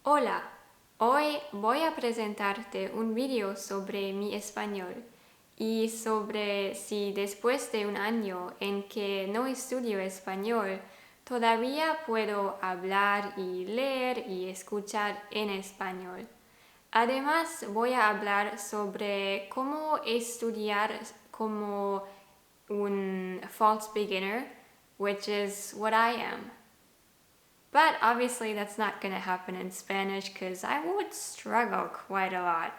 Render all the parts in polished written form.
Hola, hoy voy a presentarte un video sobre mi español y sobre si después de un año en que no estudio español, todavía puedo hablar y leer y escuchar en español. Además, voy a hablar sobre cómo estudiar como un false beginner, which is what I am. But obviously, that's not gonna happen in Spanish because I would struggle quite a lot.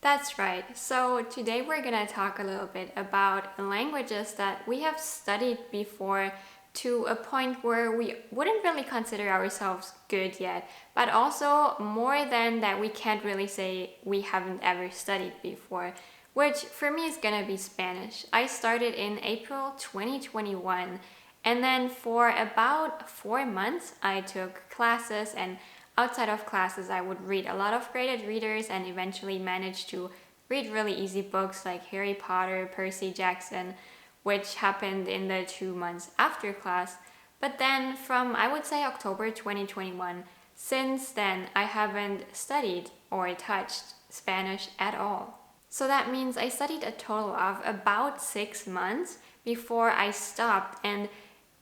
That's right. So, today we're gonna talk a little bit about languages that we have studied before to a point where we wouldn't really consider ourselves good yet, but also more than that, we can't really say we haven't ever studied before, which for me is gonna be Spanish. I started in April 2021. And then for about 4 months, I took classes, and outside of classes, I would read a lot of graded readers and eventually managed to read really easy books like Harry Potter, Percy Jackson, which happened in the 2 months after class. But then from, I would say, October 2021, since then, I haven't studied or touched Spanish at all. So that means I studied a total of about 6 months before I stopped, and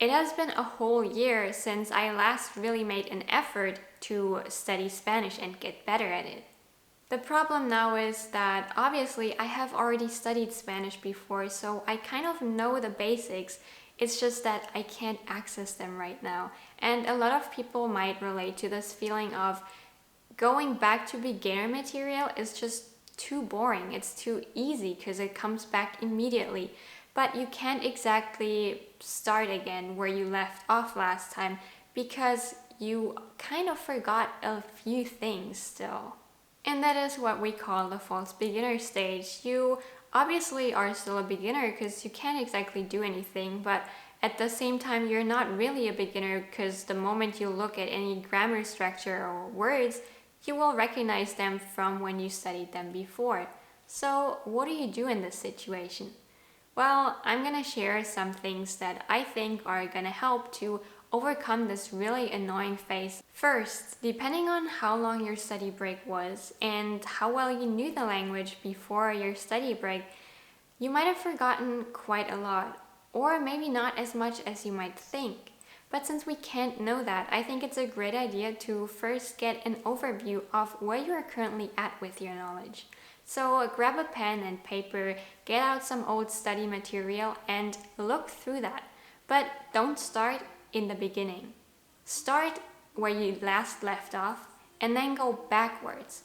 it has been a whole year since I last really made an effort to study Spanish and get better at it. The problem now is that obviously I have already studied Spanish before, so I kind of know the basics. It's just that I can't access them right now. And a lot of people might relate to this feeling of going back to beginner material is just too boring. It's too easy because it comes back immediately. But you can't exactly start again where you left off last time because you kind of forgot a few things still. And that is what we call the false beginner stage. You obviously are still a beginner because you can't exactly do anything, but at the same time, you're not really a beginner because the moment you look at any grammar structure or words, you will recognize them from when you studied them before. So, what do you do in this situation? Well, I'm gonna share some things that I think are gonna help to overcome this really annoying phase. First, depending on how long your study break was and how well you knew the language before your study break, you might have forgotten quite a lot, or maybe not as much as you might think. But since we can't know that, I think it's a great idea to first get an overview of where you are currently at with your knowledge. So grab a pen and paper, get out some old study material and look through that. But don't start in the beginning. Start where you last left off and then go backwards.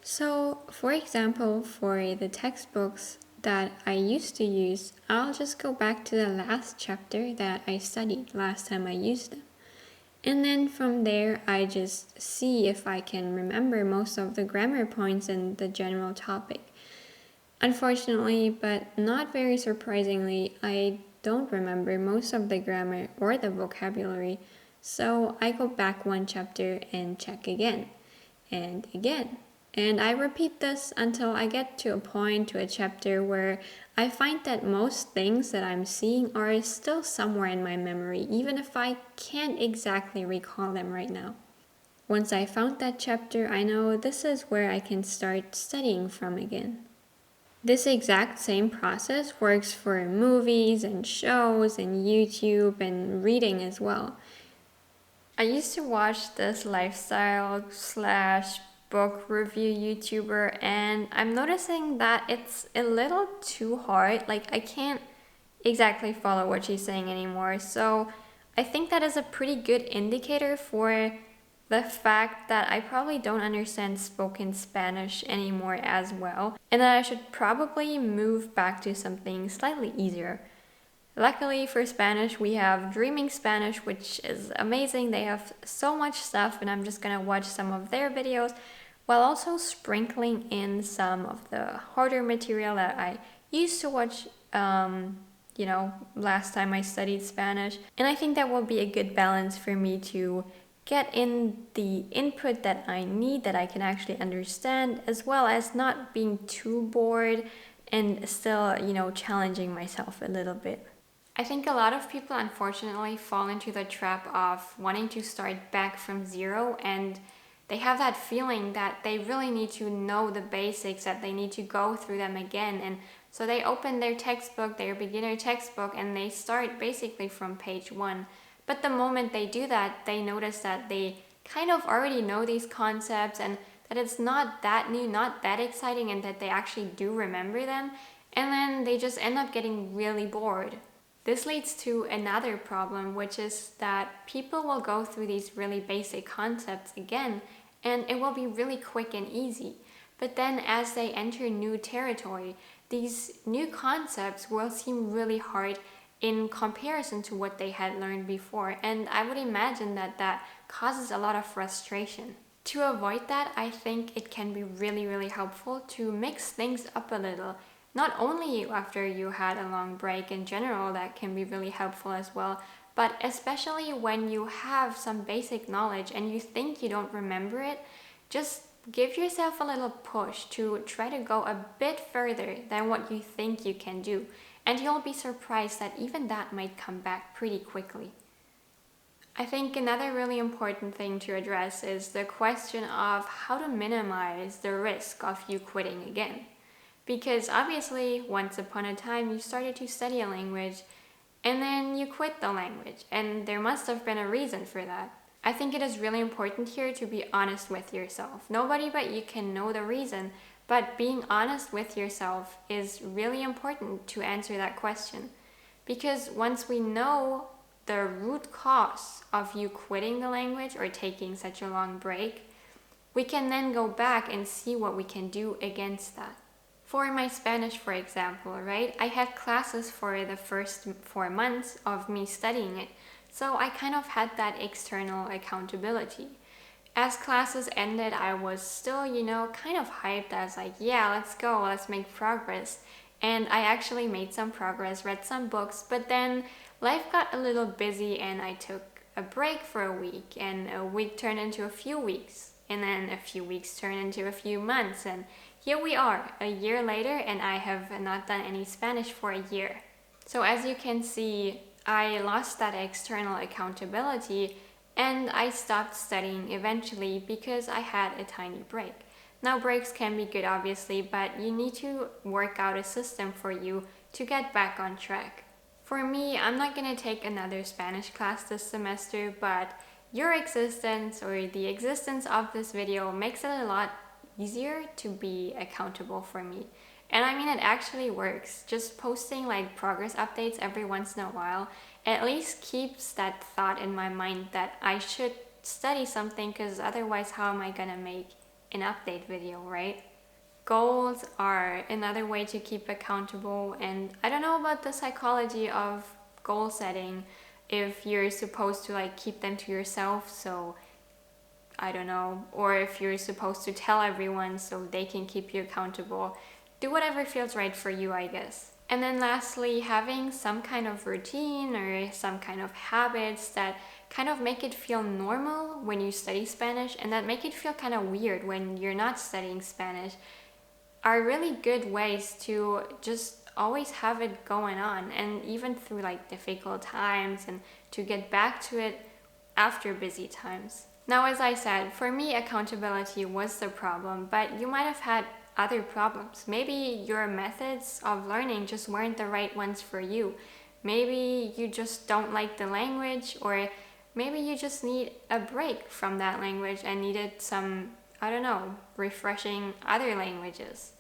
So, for example, for the textbooks that I used to use, I'll just go back to the last chapter that I studied last time I used them. And then from there, I just see if I can remember most of the grammar points and the general topic. Unfortunately, but not very surprisingly, I don't remember most of the grammar or the vocabulary, so I go back one chapter and check again, and again. And I repeat this until I get to a chapter where I find that most things that I'm seeing are still somewhere in my memory, even if I can't exactly recall them right now. Once I found that chapter, I know this is where I can start studying from again. This exact same process works for movies and shows and YouTube and reading as well. I used to watch this lifestyle slash book review YouTuber, and I'm noticing that it's a little too hard. Like, I can't exactly follow what she's saying anymore. So I think that is a pretty good indicator for the fact that I probably don't understand spoken Spanish anymore as well, and that I should probably move back to something slightly easier. Luckily for Spanish, we have Dreaming Spanish, which is amazing. They have so much stuff, and I'm just gonna watch some of their videos while also sprinkling in some of the harder material that I used to watch, last time I studied Spanish. And I think that will be a good balance for me to get in the input that I need, that I can actually understand, as well as not being too bored and still, challenging myself a little bit. I think a lot of people unfortunately fall into the trap of wanting to start back from zero, and they have that feeling that they really need to know the basics, that they need to go through them again. And so they open their textbook, their beginner textbook, and they start basically from page 1. But the moment they do that, they notice that they kind of already know these concepts and that it's not that new, not that exciting, and that they actually do remember them. And then they just end up getting really bored. This leads to another problem, which is that people will go through these really basic concepts again, and it will be really quick and easy. But then as they enter new territory, these new concepts will seem really hard in comparison to what they had learned before, and I would imagine that that causes a lot of frustration. To avoid that, I think it can be really, really helpful to mix things up a little. Not only after you had a long break in general, that can be really helpful as well, but especially when you have some basic knowledge and you think you don't remember it, just give yourself a little push to try to go a bit further than what you think you can do, and you'll be surprised that even that might come back pretty quickly. I think another really important thing to address is the question of how to minimize the risk of you quitting again. Because obviously, once upon a time, you started to study a language and then you quit the language, and there must have been a reason for that. I think it is really important here to be honest with yourself. Nobody but you can know the reason, but being honest with yourself is really important to answer that question. Because once we know the root cause of you quitting the language or taking such a long break, we can then go back and see what we can do against that. For my Spanish, for example, right? I had classes for the first 4 months of me studying it, so I kind of had that external accountability. As classes ended, I was still, kind of hyped. I was like, yeah, let's go, let's make progress. And I actually made some progress, read some books, but then life got a little busy and I took a break for a week, and a week turned into a few weeks, and then a few weeks turned into a few months, and here we are, a year later, and I have not done any Spanish for a year. So as you can see, I lost that external accountability and I stopped studying eventually because I had a tiny break. Now breaks can be good obviously, but you need to work out a system for you to get back on track. For me, I'm not going to take another Spanish class this semester, but your existence or the existence of this video makes it a lot easier to be accountable for me. And I mean, it actually works. Just posting like progress updates every once in a while at least keeps that thought in my mind that I should study something, because otherwise how am I gonna make an update video, right? Goals are another way to keep accountable, and I don't know about the psychology of goal setting, if you're supposed to like keep them to yourself, so I don't know, or if you're supposed to tell everyone so they can keep you accountable. Do whatever feels right for you, I guess. And then lastly, having some kind of routine or some kind of habits that kind of make it feel normal when you study Spanish, and that make it feel kind of weird when you're not studying Spanish, are really good ways to just always have it going on, and even through like difficult times, and to get back to it after busy times. Now, as I said, for me, accountability was the problem, but you might have had other problems. Maybe your methods of learning just weren't the right ones for you. Maybe you just don't like the language, or maybe you just need a break from that language and needed some, I don't know, refreshing other languages.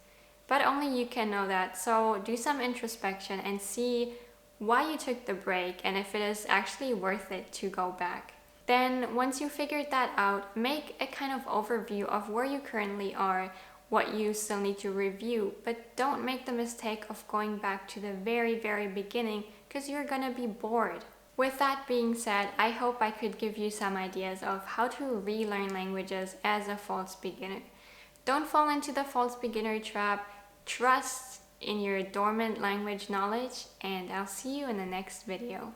But only you can know that, so do some introspection and see why you took the break and if it is actually worth it to go back. Then once you figured that out, make a kind of overview of where you currently are, what you still need to review, but don't make the mistake of going back to the very, very beginning, because you're gonna be bored. With that being said, I hope I could give you some ideas of how to relearn languages as a false beginner. Don't fall into the false beginner trap, trust in your dormant language knowledge, and I'll see you in the next video.